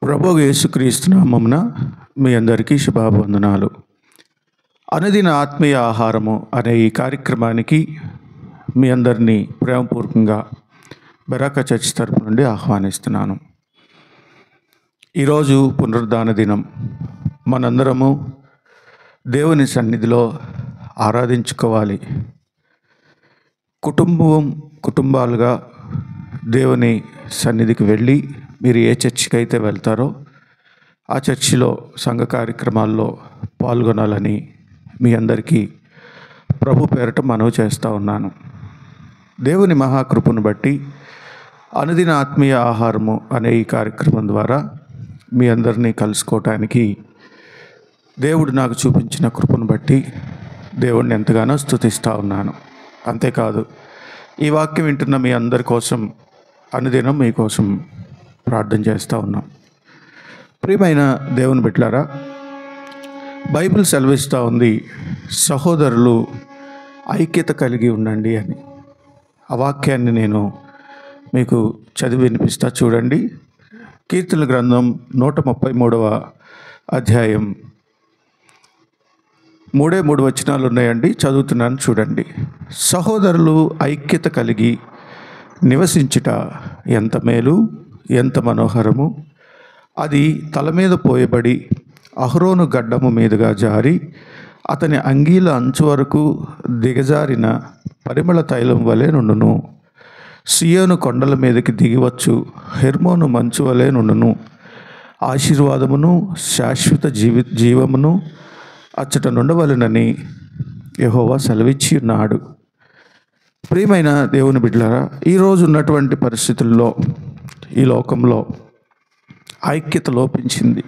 ప్రభువు యేసుక్రీస్తు నామమున మీ అందరికీ శుభావందనాలు. అనుదిన ఆత్మీయ ఆహారము అనే ఈ కార్యక్రమానికి మీ అందరినీ ప్రేమపూర్వకంగా బెరాక చర్చ్ తరపు నుండి ఆహ్వానిస్తున్నాను. ఈరోజు పునరుద్ధాన దినం. మనందరము దేవుని సన్నిధిలో ఆరాధించుకోవాలి. కుటుంబాలుగా దేవుని సన్నిధికి వెళ్ళి మీరు ఏ చర్చికి అయితే వెళ్తారో ఆ చర్చిలో సంఘ కార్యక్రమాల్లో పాల్గొనాలని మీ అందరికీ ప్రభు పేరట మనవి చేస్తూ ఉన్నాను. దేవుని మహాకృపను బట్టి అనుదిన ఆత్మీయ ఆహారము అనే ఈ కార్యక్రమం ద్వారా మీ అందరినీ కలుసుకోవటానికి దేవుడు నాకు చూపించిన కృపను బట్టి దేవుడిని ఎంతగానో స్తుతిస్తూ ఉన్నాను. అంతేకాదు, ఈ వాక్యం వింటున్న మీ అందరి కోసం అనుదినం మీకోసం ప్రార్థన చేస్తూ ఉన్నాం. ప్రియమైన దేవుని బిడ్డలారా, బైబిల్ సెలవిస్తూ ఉంది, సహోదరులు ఐక్యత కలిగి ఉండండి అని. ఆ వాక్యాన్ని నేను మీకు చదివి వినిపిస్తా, చూడండి. కీర్తనల గ్రంథం 133వ అధ్యాయం 3 వచనాలు ఉన్నాయండి, చదువుతున్నాను చూడండి. సహోదరులు ఐక్యత కలిగి నివసించుట ఎంత మేలు, ఎంత మనోహరము. అది తల మీద పోయబడి అహరోను గడ్డము మీదుగా జారి అతని అంగీల అంచు వరకు దిగజారిన పరిమళ తైలం వలె నుండును. సియోను కొండల మీదకి దిగివచ్చు హెర్మోను మంచు వలె నుండును. ఆశీర్వాదమును శాశ్వత జీవమును అచ్చట నుండవలెనని యెహోవా సెలవిచ్చి ఉన్నాడు. ప్రియమైన దేవుని బిడ్డలారా, ఈరోజు ఉన్నటువంటి పరిస్థితుల్లో ఈ లోకంలో ఐక్యత లోపించింది.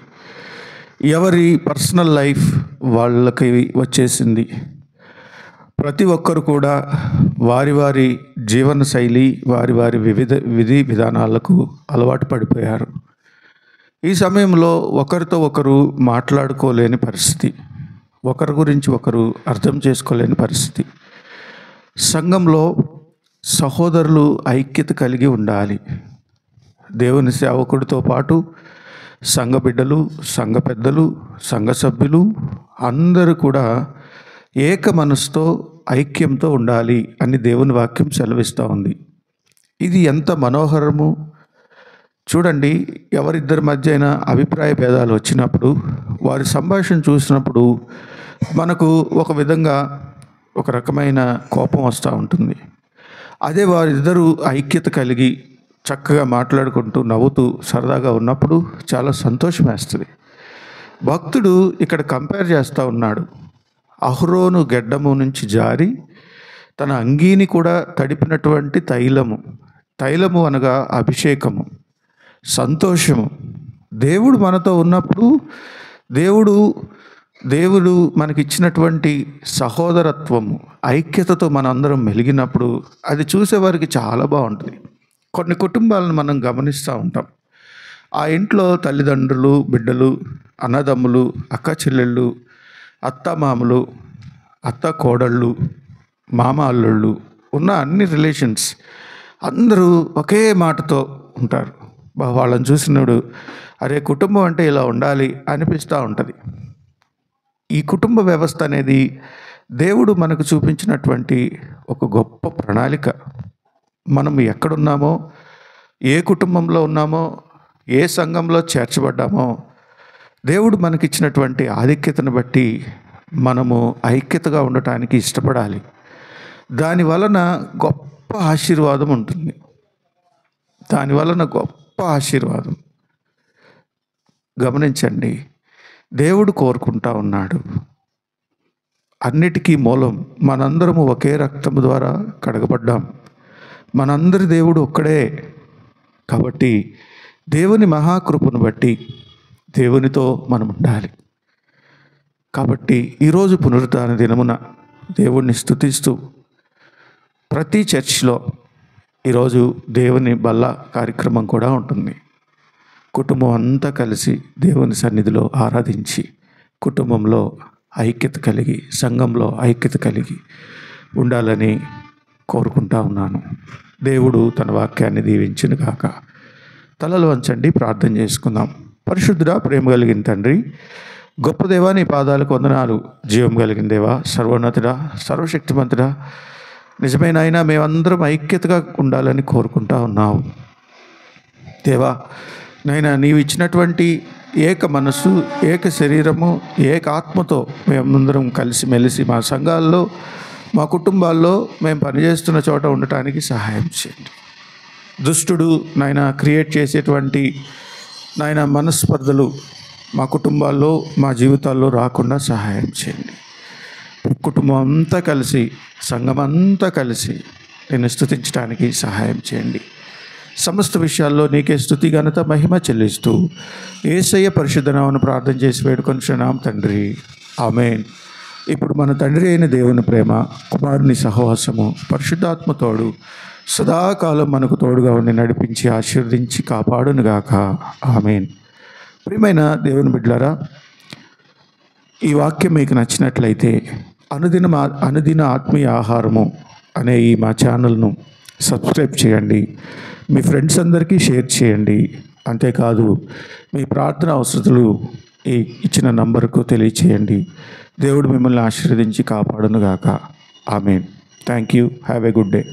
ఎవరి పర్సనల్ లైఫ్ వాళ్ళకి వచ్చేసింది. ప్రతి ఒక్కరు కూడా వారి వారి జీవన శైలి, వారి వారి విధి విధానాలకు అలవాటు పడిపోయారు. ఈ సమయంలో ఒకరితో ఒకరు మాట్లాడుకోలేని పరిస్థితి, ఒకరి గురించి ఒకరు అర్థం చేసుకోలేని పరిస్థితి. సంఘంలో సహోదరులు ఐక్యత కలిగి ఉండాలి. దేవుని సేవకుడితో పాటు సంఘ బిడ్డలు, సంఘ పెద్దలు, సంఘ సభ్యులు అందరూ కూడా ఏక మనసుతో ఐక్యంతో ఉండాలి అని దేవుని వాక్యం సెలవిస్తూ ఉంది. ఇది ఎంత మనోహరము చూడండి. ఎవరిద్దరి మధ్య అయినా అభిప్రాయ భేదాలు వచ్చినప్పుడు, వారి సంభాషణ చూసినప్పుడు మనకు ఒక విధంగా ఒక రకమైన కోపం వస్తూ ఉంటుంది. అదే వారిద్దరూ ఐక్యత కలిగి చక్కగా మాట్లాడుకుంటూ నవ్వుతూ సరదాగా ఉన్నప్పుడు చాలా సంతోషం వేస్తుంది. భక్తుడు ఇక్కడ కంపేర్ చేస్తూ ఉన్నాడు. అహరోను గెడ్డము నుంచి జారి తన అంగీని కూడా తడిపినటువంటి తైలము అనగా అభిషేకము, సంతోషము. దేవుడు మనతో ఉన్నప్పుడు, దేవుడు మనకిచ్చినటువంటి సహోదరత్వము, ఐక్యతతో మనందరం మెలిగినప్పుడు అది చూసేవారికి చాలా బాగుంటుంది. కొన్ని కుటుంబాలను మనం గమనిస్తూ ఉంటాం. ఆ ఇంట్లో తల్లిదండ్రులు, బిడ్డలు, అన్నదమ్ములు, అక్క చెల్లెళ్ళు, అత్తమామలు, అత్త కోడళ్ళు, మామ అల్లుళ్ళు ఉన్న అన్ని రిలేషన్స్ అందరూ ఒకే మాటతో ఉంటారు. వాళ్ళని చూసినప్పుడు అరే, కుటుంబం అంటే ఇలా ఉండాలి అనిపిస్తూ ఉంటుంది. ఈ కుటుంబ వ్యవస్థ అనేది దేవుడు మనకు చూపించినటువంటి ఒక గొప్ప ప్రణాళిక. మనం ఎక్కడున్నామో, ఏ కుటుంబంలో ఉన్నామో, ఏ సంఘంలో చేర్చబడ్డామో, దేవుడు మనకిచ్చినటువంటి ఆధిక్యతను బట్టి మనము ఐక్యతగా ఉండటానికి ఇష్టపడాలి. దాని వలన గొప్ప ఆశీర్వాదం ఉంటుంది. గమనించండి, దేవుడు కోరుకుంటా ఉన్నాడు. అన్నిటికీ మూలం మనందరము ఒకే రక్తము ద్వారా కడగబడ్డాం. మనందరి దేవుడు ఒక్కడే. కాబట్టి దేవుని మహాకృపను బట్టి దేవునితో మనం ఉండాలి. కాబట్టి ఈరోజు పునరుద్ధాన దినమున దేవుణ్ణి స్తుతిస్తూ ప్రతి చర్చిలో ఈరోజు దేవుని బల్ల కార్యక్రమం కూడా ఉంటుంది. కుటుంబం అంతా కలిసి దేవుని సన్నిధిలో ఆరాధించి కుటుంబంలో ఐక్యత కలిగి, సంఘంలో ఐక్యత కలిగి ఉండాలని కోరుకుంటా ఉన్నాను. దేవుడు తన వాక్యాన్ని దీవించును గాక. తలలు వంచండి, ప్రార్థన చేసుకుందాం. పరిశుద్ధుడా, ప్రేమ కలిగిన తండ్రి, గొప్ప దేవా, నీ పాదాలకు వందనాలు. జీవం కలిగిన దేవా, సర్వోన్నతుడా, సర్వశక్తిమంతుడా, నిజమైన అయినా మేమందరం ఐక్యతగా ఉండాలని కోరుకుంటా ఉన్నావు దేవా. నైనా నీవు ఇచ్చినటువంటి ఏక మనస్సు, ఏక శరీరము, ఏక ఆత్మతో మేమందరం కలిసిమెలిసి మా సంఘాల్లో, మా కుటుంబాల్లో మేము పనిచేస్తున్న చోట ఉండటానికి సహాయం చేయండి. దుష్టుడు నాయన క్రియేట్ చేసేటువంటి నాయన మనస్పర్ధలు మా కుటుంబాల్లో, మా జీవితాల్లో రాకుండా సహాయం చేయండి. కుటుంబం అంతా కలిసి, సంఘం అంతా కలిసి నేను స్తుతించడానికి సహాయం చేయండి. సమస్త విషయాల్లో నీకే స్తుతి, ఘనత, మహిమ చెల్లిస్తూ యేసయ్య పరిశుద్ధ నామమున ప్రార్థన చేసి వేడుకొనుచున్నాం తండ్రి, ఆమేన్. ఇప్పుడు మన తండ్రి అయిన దేవుని ప్రేమ, కుమారుని సహవాసము, పరిశుద్ధాత్మ తోడు సదాకాలం మనకు తోడుగా ఉండి నడిపించి ఆశీర్వదించి కాపాడునుగాక, ఆమేన్. ప్రియమైన దేవుని బిడ్డలారా, ఈ వాక్యం మీకు నచ్చినట్లయితే అనుదిన ఆత్మీయ ఆహారము అనే ఈ మా ఛానల్ను సబ్స్క్రైబ్ చేయండి. మీ ఫ్రెండ్స్ అందరికీ షేర్ చేయండి. అంతేకాదు, మీ ప్రార్థన అవసరతలు ఈ ఇచ్చిన నంబర్కు తెలియచేయండి. దేవుడు మిమ్మల్ని ఆశీర్వదించి కాపాడునుగాక, amen. Thank you. Have a good day.